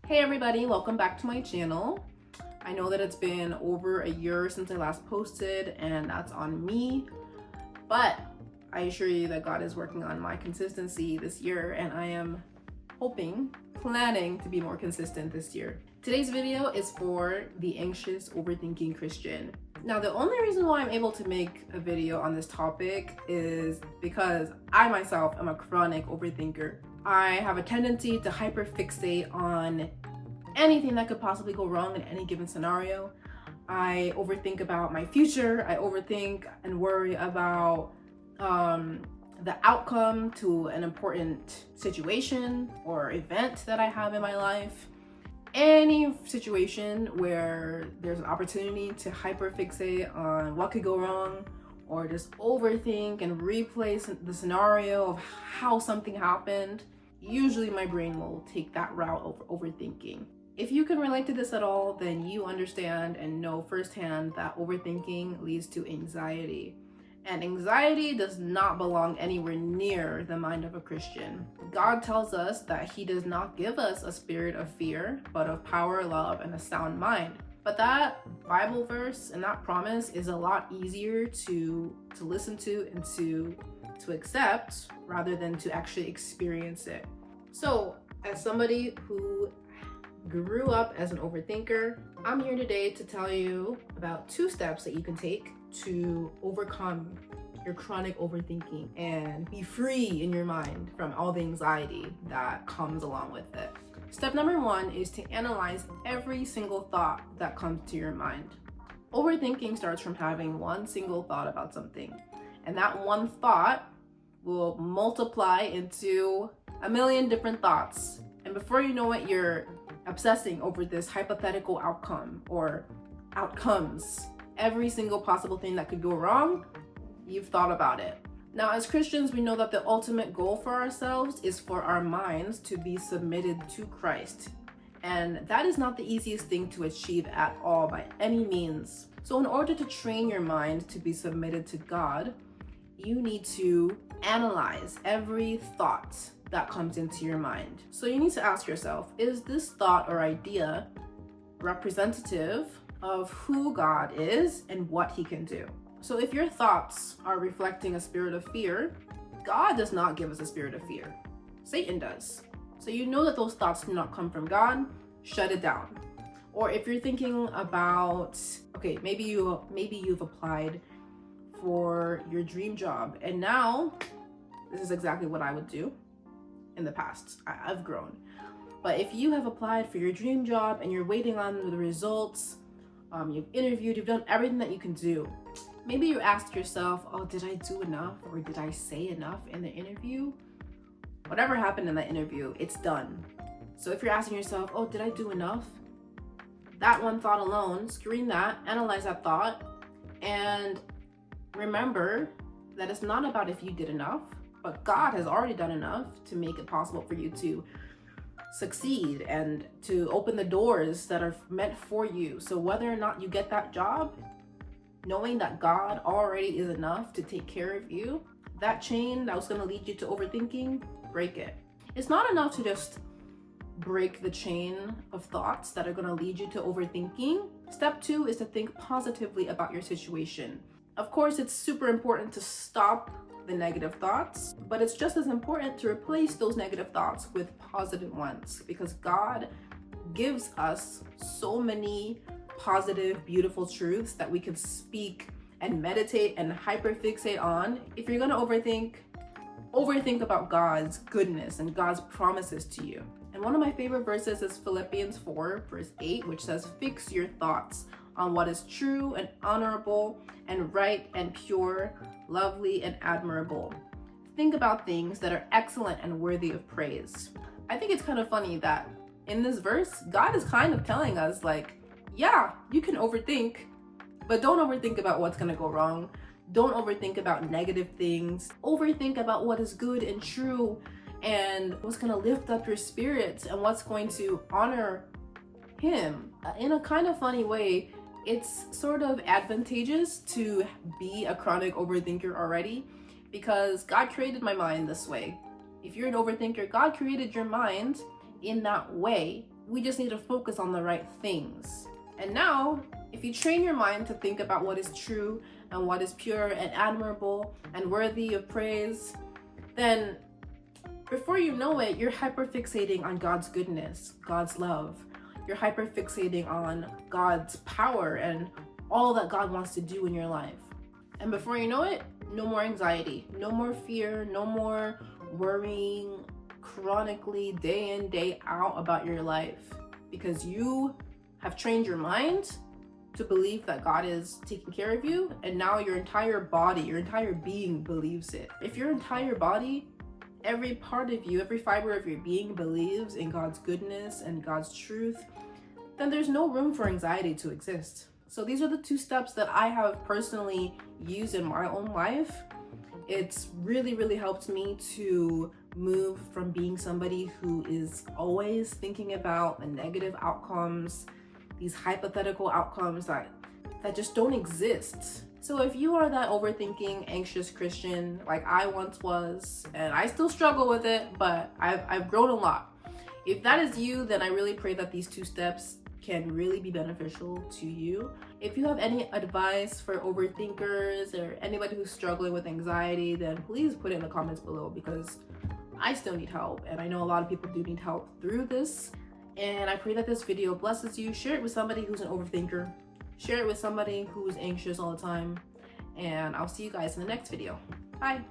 Hey everybody, welcome back to my channel. I know that it's been over a year since I last posted, and that's on me, but I assure you that God is working on my consistency this year, and I am planning to be more consistent this year. Today's video is for the anxious, overthinking Christian. Now, the only reason why I'm able to make a video on this topic is because I myself am a chronic overthinker. I have a tendency to hyperfixate on anything that could possibly go wrong in any given scenario. I overthink about my future. I overthink and worry about the outcome to an important situation or event that I have in my life. Any situation where there's an opportunity to hyperfixate on what could go wrong, or just overthink and replay the scenario of how something happened, usually my brain will take that route of overthinking. If you can relate to this at all, then you understand and know firsthand that overthinking leads to anxiety. And anxiety does not belong anywhere near the mind of a Christian. God tells us that He does not give us a spirit of fear, but of power, love, and a sound mind. But that Bible verse and that promise is a lot easier to listen to and to accept rather than to actually experience it. So, as somebody who grew up as an overthinker, I'm here today to tell you about 2 steps that you can take to overcome your chronic overthinking and be free in your mind from all the anxiety that comes along with it. Step number 1 is to analyze every single thought that comes to your mind. Overthinking starts from having one single thought about something, and that one thought will multiply into a million different thoughts. And before you know it, you're obsessing over this hypothetical outcome or outcomes. Every single possible thing that could go wrong, you've thought about it. Now, as Christians, we know that the ultimate goal for ourselves is for our minds to be submitted to Christ. And that is not the easiest thing to achieve at all by any means. So in order to train your mind to be submitted to God, you need to analyze every thought that comes into your mind. So you need to ask yourself, is this thought or idea representative of who God is and what He can do? So if your thoughts are reflecting a spirit of fear, God does not give us a spirit of fear. Satan does. So you know that those thoughts do not come from God, shut it down. Or if you're thinking about, okay, maybe you've applied for your dream job, and now this is exactly what I would do. In the past, I've grown. But if you have applied for your dream job and you're waiting on the results, you've interviewed, you've done everything that you can do. Maybe you ask yourself, oh, did I do enough? Or did I say enough in the interview? Whatever happened in that interview, it's done. So if you're asking yourself, oh, did I do enough? That one thought alone, screen that, analyze that thought, and remember that it's not about if you did enough, but God has already done enough to make it possible for you to succeed and to open the doors that are meant for you. So whether or not you get that job, knowing that God already is enough to take care of you, that chain that was going to lead you to overthinking, break it. It's not enough to just break the chain of thoughts that are going to lead you to overthinking. Step 2 is to think positively about your situation. Of course, it's super important to stop the negative thoughts, but it's just as important to replace those negative thoughts with positive ones, because God gives us so many positive, beautiful truths that we can speak and meditate and hyperfixate on. If you're going to overthink about God's goodness and God's promises to you. And one of my favorite verses is Philippians 4 verse 8, which says, fix your thoughts on what is true and honorable and right and pure, lovely and admirable. Think about things that are excellent and worthy of praise. I think it's kind of funny that in this verse, God is kind of telling us, like, yeah, you can overthink, but don't overthink about what's gonna go wrong. Don't overthink about negative things. Overthink about what is good and true and what's gonna lift up your spirits and what's going to honor Him. In a kind of funny way, it's sort of advantageous to be a chronic overthinker already, because God created my mind this way. If you're an overthinker, God created your mind in that way we just need to focus on the right things. And now, if you train your mind to think about what is true and what is pure and admirable and worthy of praise, then before you know it, you're hyperfixating on God's goodness, God's love. You're hyperfixating on God's power and all that God wants to do in your life. And before you know it, no more anxiety, no more fear, no more worrying chronically day in, day out about your life, because you have trained your mind to believe that God is taking care of you, and now your entire body, your entire being believes it. If your entire body, every part of you, every fiber of your being believes in God's goodness and God's truth, then there's no room for anxiety to exist. So these are the 2 steps that I have personally used in my own life. It's really helped me to move from being somebody who is always thinking about the negative outcomes, these hypothetical outcomes that just don't exist. So if you are that overthinking, anxious Christian like I once was, and I still struggle with it, but I've grown a lot. If that is you, then I really pray that these 2 steps can really be beneficial to you. If you have any advice for overthinkers or anybody who's struggling with anxiety, then please put it in the comments below, because I still need help, and I know a lot of people do need help through this. And I pray that this video blesses you. Share it with somebody who's an overthinker. Share it with somebody who's anxious all the time. And I'll see you guys in the next video. Bye.